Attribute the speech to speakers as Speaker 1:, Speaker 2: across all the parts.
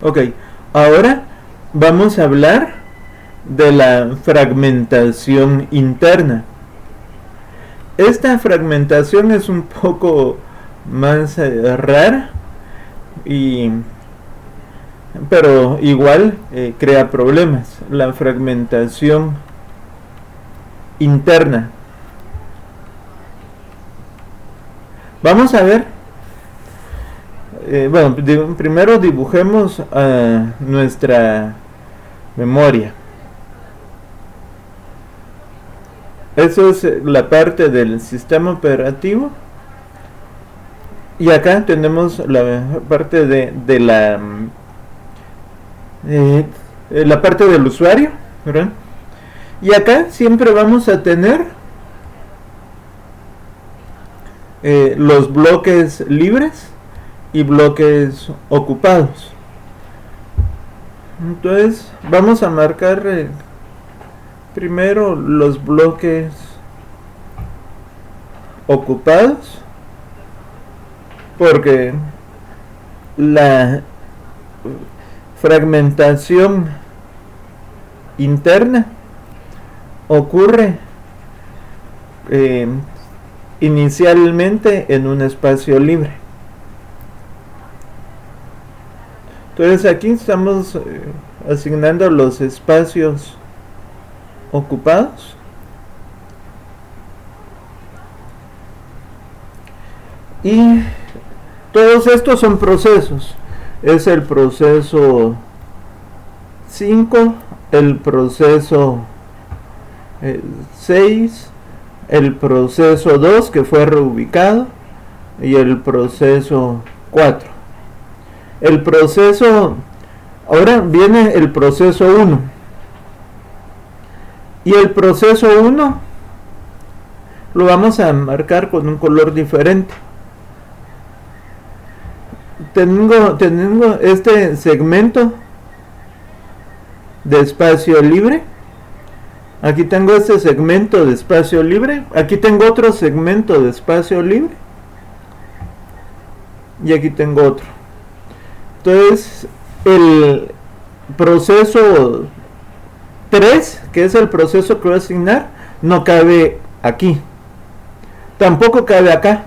Speaker 1: Ok, ahora vamos a hablar de la fragmentación interna. Esta fragmentación es un poco más rara, pero igual crea problemas. La fragmentación interna. Vamos a ver. Primero dibujemos nuestra memoria. Eso es la parte del sistema operativo. Y acá tenemos la parte de la parte del usuario, ¿verdad? Y acá siempre vamos a tener los bloques libres y bloques ocupados. Entonces vamos a marcar primero los bloques ocupados, porque la fragmentación interna ocurre inicialmente en un espacio libre. Entonces aquí estamos asignando los espacios ocupados. Y todos estos son procesos. Es el proceso 5, el proceso 6, el proceso 2 que fue reubicado y el proceso 4. El proceso, ahora viene el proceso 1. Y el proceso 1 lo vamos a marcar con un color diferente. Tengo este segmento de espacio libre. Aquí tengo este segmento de espacio libre. Aquí tengo otro segmento de espacio libre. Y aquí tengo otro. Entonces, el proceso 3, que es el proceso que voy a asignar, no cabe aquí. Tampoco cabe acá.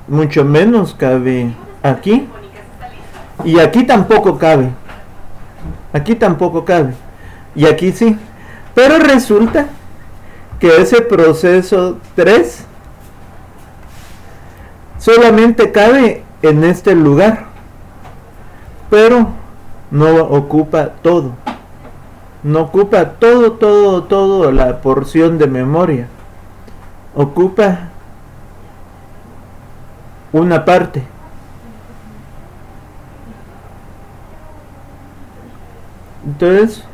Speaker 1: Mucho menos cabe aquí. Y aquí tampoco cabe. Aquí tampoco cabe. Y aquí sí. Pero resulta que ese proceso 3 solamente cabe en este lugar. Pero no ocupa todo. No ocupa todo la porción de memoria. Ocupa una parte. Entonces,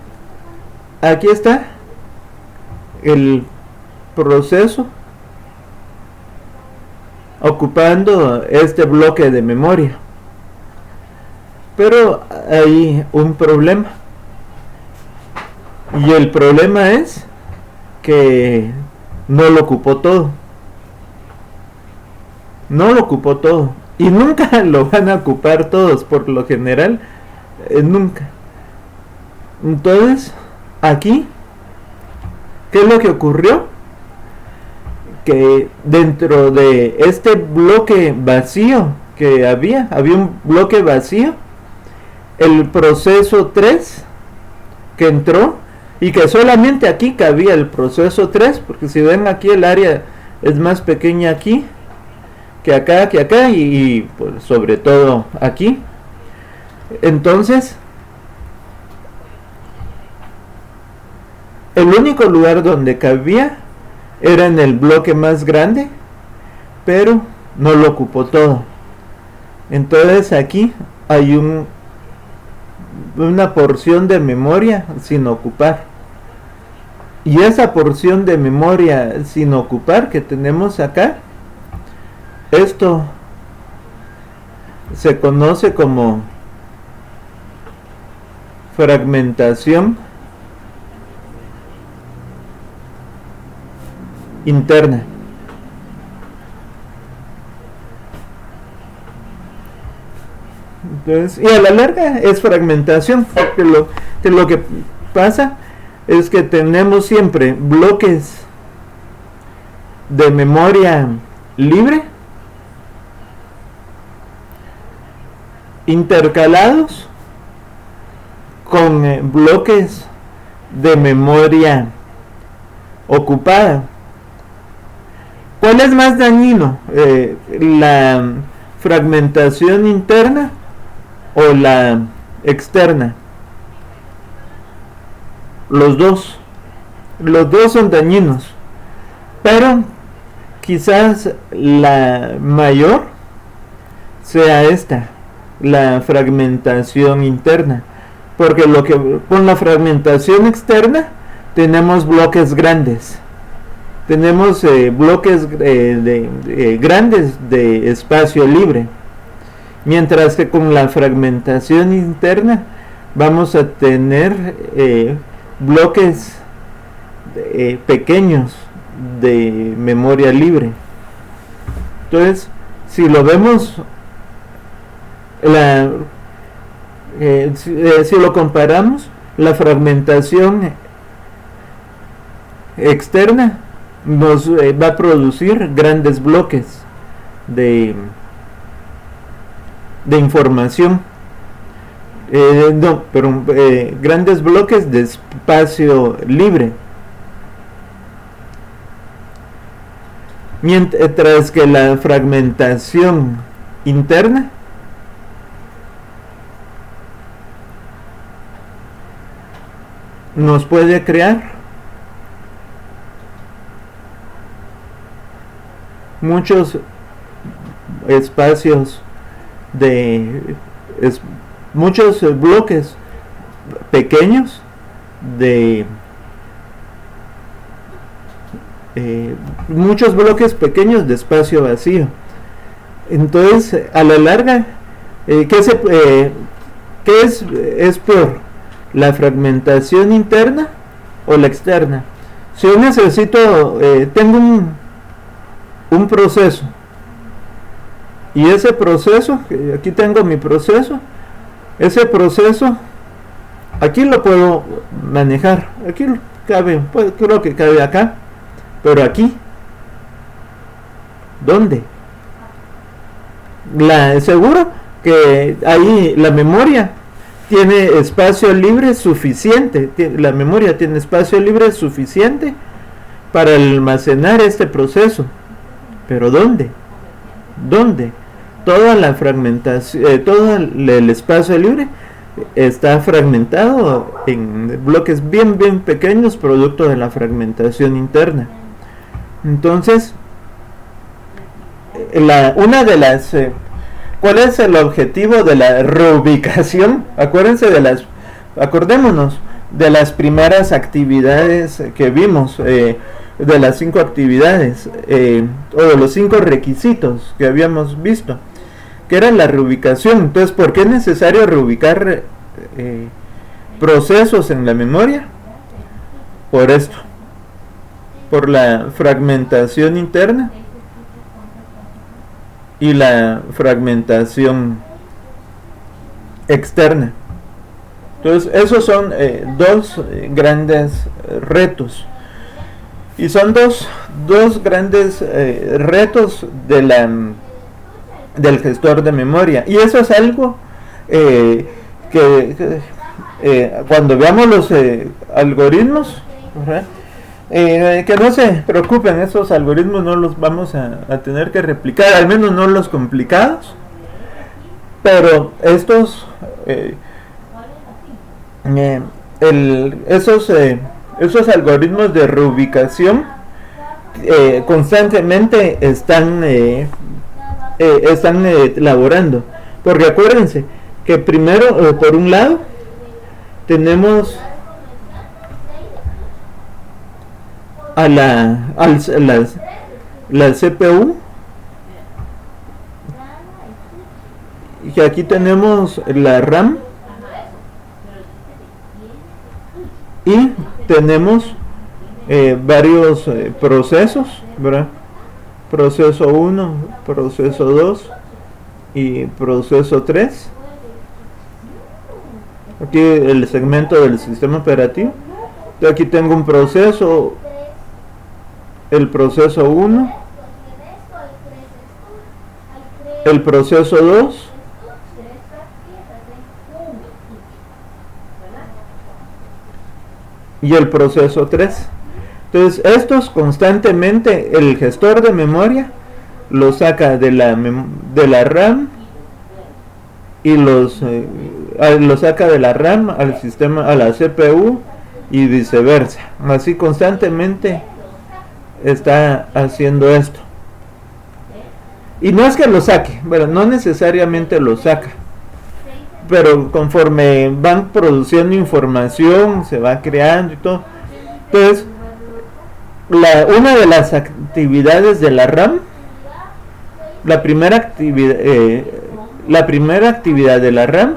Speaker 1: aquí está el proceso ocupando este bloque de memoria. Pero hay un problema. Y el problema es que no lo ocupó todo. No lo ocupó todo. Y nunca lo van a ocupar todos, por lo general. Nunca. Entonces, aquí, ¿qué es lo que ocurrió? Que dentro de este bloque vacío que había un bloque vacío. El proceso 3 que entró, y que solamente aquí cabía el proceso 3, porque si ven aquí el área es más pequeña aquí que acá y pues sobre todo aquí. Entonces, el único lugar donde cabía era en el bloque más grande, pero no lo ocupó todo. Entonces aquí hay una porción de memoria sin ocupar. Y esa porción de memoria sin ocupar que tenemos acá, esto se conoce como fragmentación interna. Entonces, y a la larga es fragmentación, porque lo que pasa es que tenemos siempre bloques de memoria libre intercalados con bloques de memoria ocupada. ¿Cuál es más dañino? ¿La fragmentación interna o la externa? Los dos son dañinos, pero quizás la mayor sea esta, la fragmentación interna, porque con la fragmentación externa tenemos bloques grandes, tenemos bloques grandes de espacio libre, mientras que con la fragmentación interna vamos a tener bloques pequeños de memoria libre. Entonces, si lo vemos, si lo comparamos, la fragmentación externa nos va a producir grandes bloques de información, grandes bloques de espacio libre, mientras que la fragmentación interna nos puede crear muchos espacios muchos bloques pequeños de muchos bloques pequeños de espacio vacío. Entonces, a la larga, ¿qué es peor? ¿La fragmentación interna o la externa? Si yo necesito, tengo un proceso, y ese proceso, aquí tengo mi proceso, ese proceso aquí lo puedo manejar, aquí cabe, creo que cabe acá, pero aquí, ¿dónde? Seguro que ahí la memoria tiene espacio libre suficiente, la memoria tiene espacio libre suficiente para almacenar este proceso, pero ¿dónde? Toda la fragmentación, todo el espacio libre está fragmentado en bloques bien pequeños, producto de la fragmentación interna. Entonces, ¿cuál es el objetivo de la reubicación? Acordémonos de las primeras actividades que vimos, de las 5 actividades, o de los 5 requisitos que habíamos visto, que era la reubicación. Entonces, ¿por qué es necesario reubicar procesos en la memoria? Por esto, por la fragmentación interna y la fragmentación externa. Entonces, esos son dos grandes retos, y son dos grandes retos del gestor de memoria. Y eso es algo que cuando veamos los algoritmos, ¿verdad? Que no se preocupen, esos algoritmos no los vamos a tener que replicar, al menos no los complicados, pero estos esos algoritmos de reubicación constantemente están elaborando, porque acuérdense que primero, por un lado, tenemos a la CPU, y aquí tenemos la RAM, y tenemos varios procesos, ¿verdad? Proceso 1, proceso 2 y proceso 3, aquí el segmento del sistema operativo. Entonces aquí tengo un proceso, el proceso 1, el proceso 2 y el proceso 3. Entonces estos constantemente el gestor de memoria los saca de la RAM y los saca de la RAM al sistema, a la CPU y viceversa. Así constantemente está haciendo esto. Y no es que lo saque, bueno, no necesariamente lo saca, pero conforme van produciendo información se va creando y todo. Entonces una de las actividades de la RAM, la primera actividad de la RAM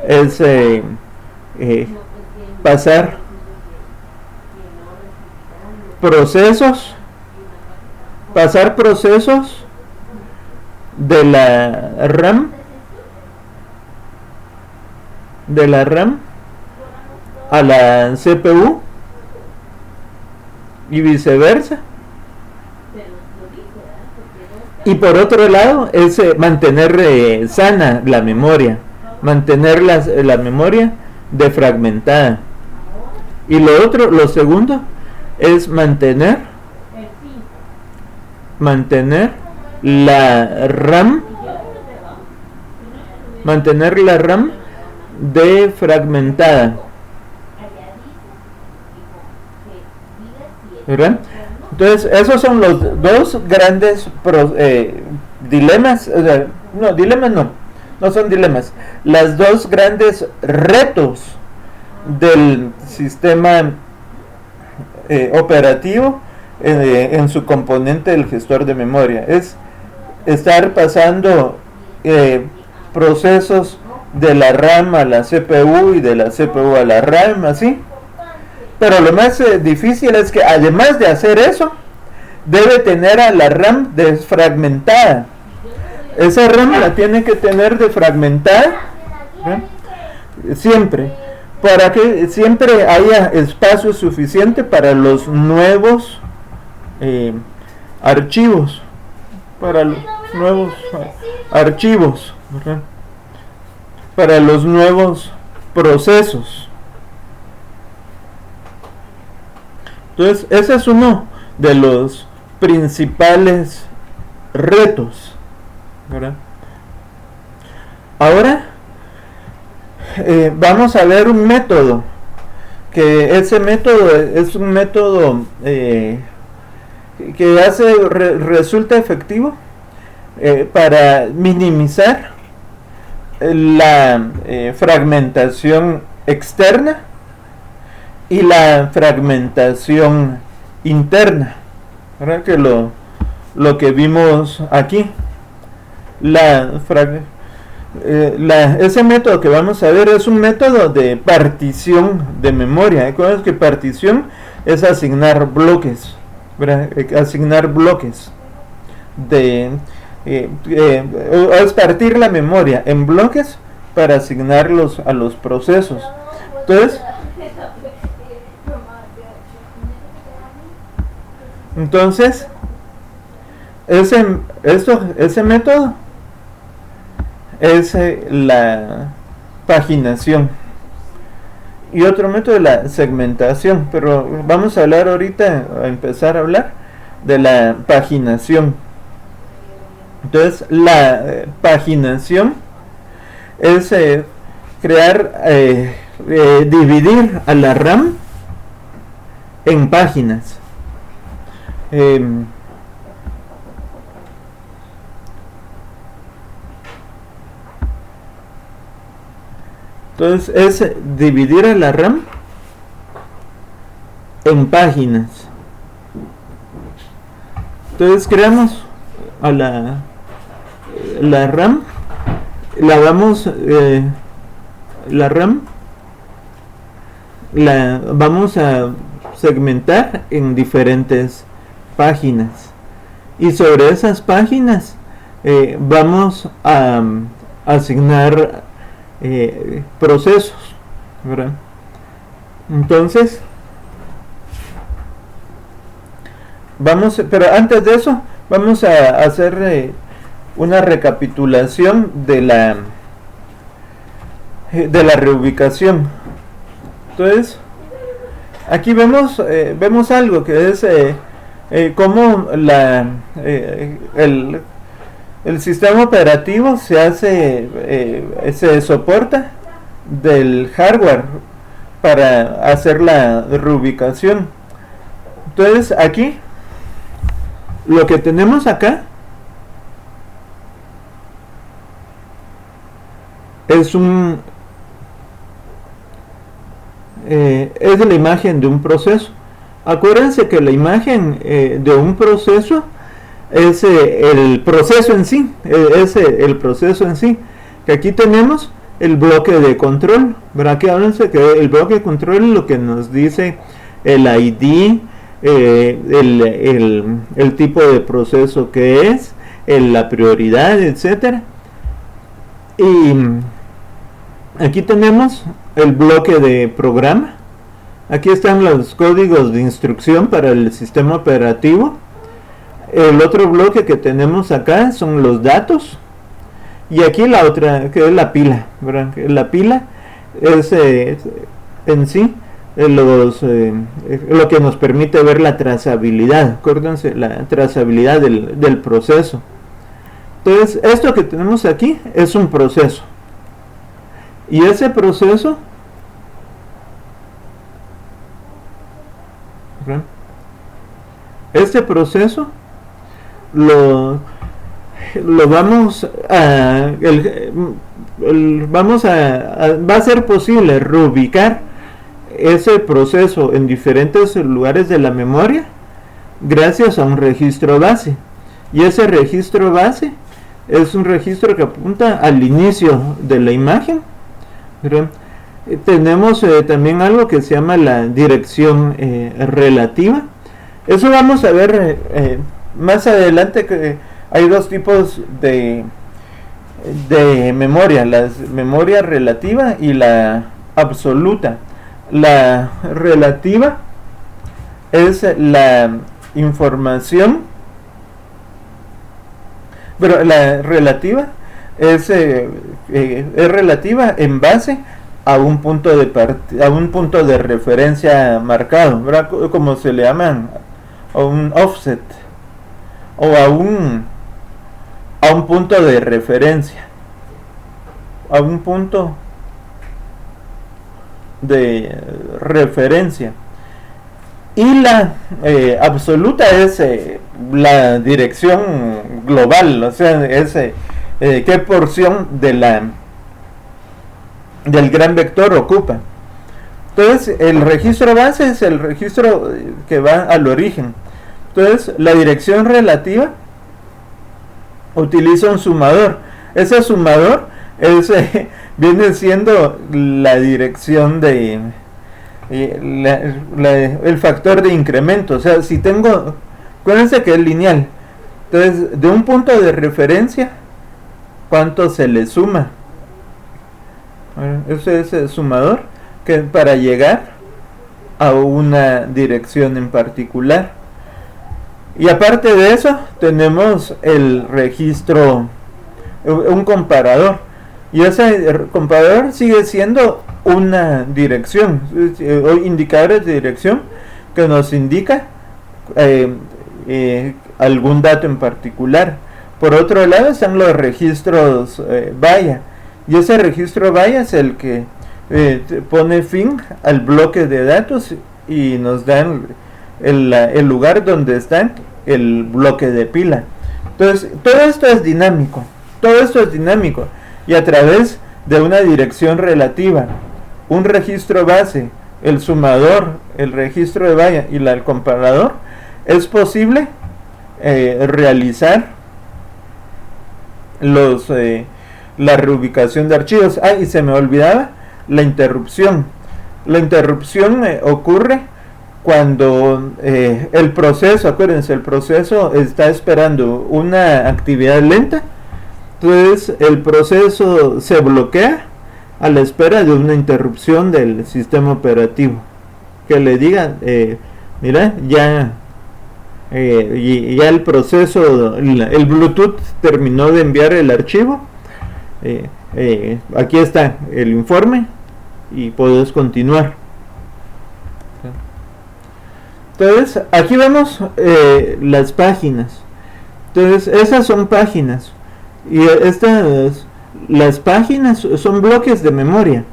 Speaker 1: es pasar procesos de la RAM a la CPU y viceversa. Y por otro lado es mantener sana la memoria, mantener la memoria defragmentada. Y lo segundo es mantener la RAM defragmentada, ¿verdad? Entonces esos son los dos grandes dilemas, no son dilemas, las dos grandes retos del sistema operativo en su componente del gestor de memoria. Es estar pasando procesos de la RAM a la CPU y de la CPU a la RAM, así. Pero lo más difícil es que además de hacer eso, debe tener a la RAM desfragmentada. Esa RAM la tiene que tener desfragmentada, siempre, para que siempre haya espacio suficiente para los nuevos archivos, para los nuevos procesos. Entonces ese es uno de los principales retos, ¿verdad? Ahora vamos a ver un método, que ese método es un método que resulta efectivo para minimizar la fragmentación externa y la fragmentación interna, ¿verdad? Que lo que vimos aquí, ese método que vamos a ver es un método de partición de memoria. ¿Recuerdas que partición es asignar bloques, ¿verdad? Asignar bloques es partir la memoria en bloques para asignarlos a los procesos. Entonces ese método es la paginación, y otro método es la segmentación, pero vamos a empezar a hablar de la paginación. Entonces la paginación es dividir a la RAM en páginas. Entonces es dividir a la RAM en páginas. Entonces creamos a la RAM, la vamos a segmentar en diferentes páginas, y sobre esas páginas vamos a asignar procesos. ¿verdad? Entonces pero antes de eso vamos a hacer una recapitulación de la reubicación. Entonces aquí vemos algo que es cómo el sistema operativo se soporta del hardware para hacer la reubicación. Entonces aquí lo que tenemos acá es la imagen de un proceso. Acuérdense que la imagen de un proceso es el proceso en sí, el proceso en sí. Que aquí tenemos el bloque de control, ¿verdad? Que háblense que el bloque de control es lo que nos dice el ID, el tipo de proceso que es, la prioridad, etcétera. Y aquí tenemos el bloque de programa. Aquí están los códigos de instrucción para el sistema operativo. El otro bloque que tenemos acá son los datos. Y aquí la otra, que es la pila, ¿verdad? La pila es en sí lo que nos permite ver la trazabilidad. Acuérdense, la trazabilidad del proceso. Entonces, esto que tenemos aquí es un proceso. Y ese proceso, ¿verdad? Este proceso lo vamos va a ser posible reubicar ese proceso en diferentes lugares de la memoria gracias a un registro base. Y ese registro base es un registro que apunta al inicio de la imagen, ¿verdad? Tenemos también algo que se llama la dirección relativa. Eso vamos a ver más adelante, que hay dos tipos de memoria, la memoria relativa y la absoluta. La relativa es la información, pero la relativa es relativa en base a un punto de referencia marcado, ¿verdad? Como se le llaman, a un offset, o a un punto de referencia, a un punto de referencia. Y la absoluta es la dirección global, o sea, es qué porción del gran vector ocupa. Entonces, el registro base es el registro que va al origen. Entonces, la dirección relativa utiliza un sumador. Ese sumador viene siendo la dirección de el factor de incremento. O sea, si tengo, acuérdense que es lineal. Entonces, de un punto de referencia, ¿cuánto se le suma? Ese es el sumador que para llegar a una dirección en particular. Y aparte de eso, tenemos el registro, un comparador. Y ese comparador sigue siendo una dirección, indicadores de dirección que nos indica algún dato en particular. Por otro lado están los registros valla. Y ese registro valla es el que pone fin al bloque de datos y nos dan el lugar donde está el bloque de pila. Entonces, todo esto es dinámico. Y a través de una dirección relativa, un registro base, el sumador, el registro de valla y el comparador, es posible realizar la reubicación de archivos. Y se me olvidaba la interrupción. La interrupción ocurre cuando el proceso, acuérdense, el proceso está esperando una actividad lenta. Entonces el proceso se bloquea a la espera de una interrupción del sistema operativo que le diga, mira, ya el proceso, el Bluetooth terminó de enviar el archivo, aquí está el informe y puedes continuar. Entonces aquí vemos las páginas. Entonces esas son páginas y las páginas son bloques de memoria,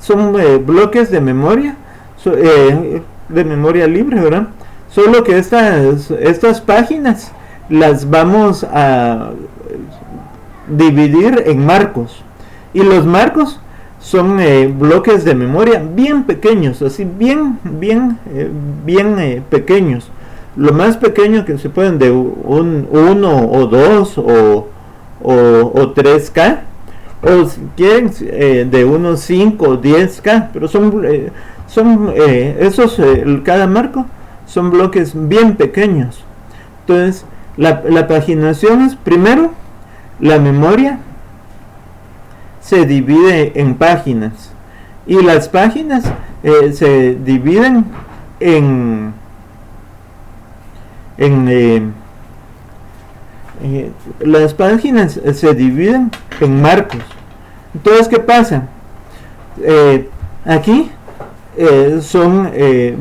Speaker 1: son bloques de memoria, de memoria libre, ¿verdad? Solo que estas páginas las vamos a dividir en marcos, y los marcos son bloques de memoria bien pequeños, así bien pequeños, lo más pequeño que se pueden, de 1 o 2 o 3K, o si quieren de unos 5 o 10K, pero son esos, cada marco son bloques bien pequeños. Entonces la paginación es, primero, la memoria se divide en páginas, y las páginas se dividen las páginas se dividen en marcos. Entonces, ¿qué pasa? Aquí son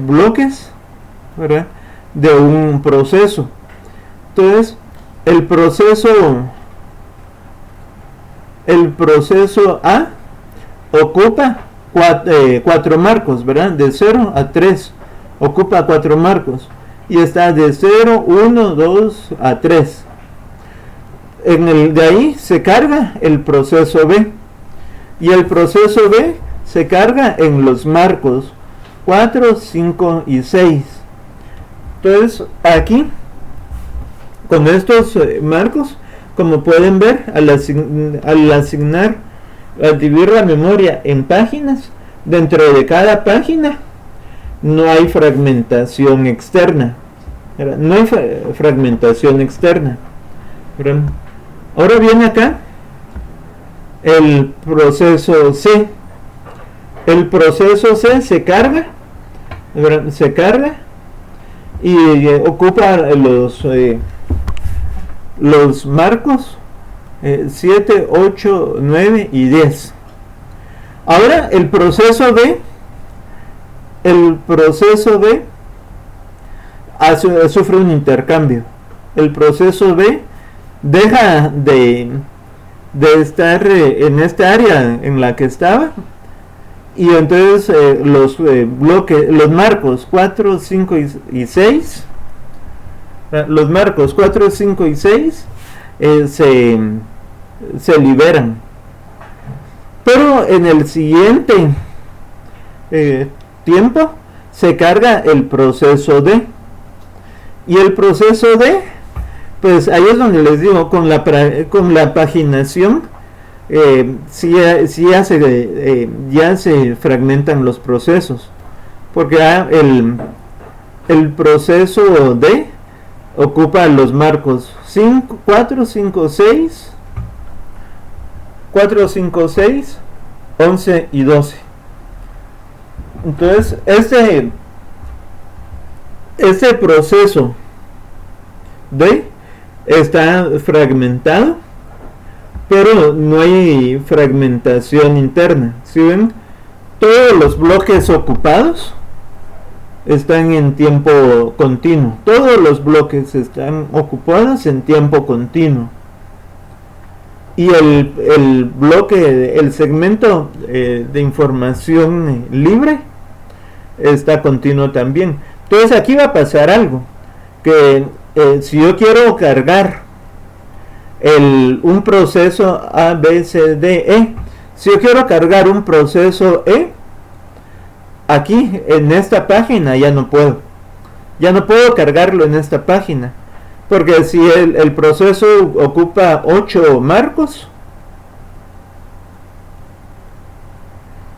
Speaker 1: bloques, ¿verdad?, de un proceso. Entonces, el proceso A ocupa 4 marcos, ¿verdad? De 0 a 3 ocupa 4 marcos, y está de 0, 1, 2 a 3. De ahí se carga el proceso B, y el proceso B se carga en los marcos 4, 5 y 6. Entonces aquí, con estos marcos, como pueden ver, al dividir la memoria en páginas, dentro de cada página no hay fragmentación externa. No hay fragmentación externa. Ahora viene acá el proceso C. El proceso C se carga, y ocupa los marcos 7, 8, 9 y 10. Ahora el proceso B sufre un intercambio. El proceso B deja de estar en esta área en la que estaba, y entonces los marcos 4, 5 y 6, los marcos 4, 5 y 6 se liberan. Pero en el siguiente tiempo se carga el proceso D, y el proceso D, pues ahí es donde les digo, con la paginación ya se fragmentan los procesos, porque el proceso D ocupa los marcos 4, 5, 6, 11 y 12. Entonces este proceso D está fragmentado, pero no hay fragmentación interna. ¿Sí ven? Todos los bloques ocupados están en tiempo continuo. Todos los bloques están ocupados en tiempo continuo. Y el bloque, el segmento de información libre está continuo también. Entonces aquí va a pasar algo, que si yo quiero cargar un proceso A, B, C, D, E, si yo quiero cargar un proceso E, aquí en esta página ya no puedo cargarlo en esta página, porque si el proceso ocupa 8 marcos,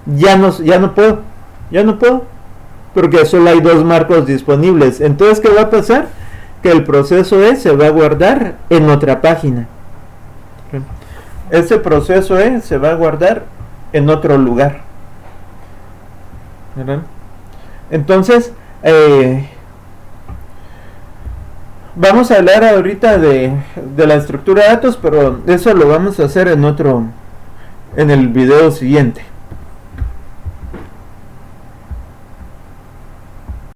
Speaker 1: ya no puedo, porque solo hay 2 marcos disponibles. Entonces, ¿qué va a pasar? Que el proceso E se va a guardar en otra página. Este proceso E se va a guardar en otro lugar, ¿verdad? Entonces, vamos a hablar ahorita de la estructura de datos, pero eso lo vamos a hacer en el video siguiente.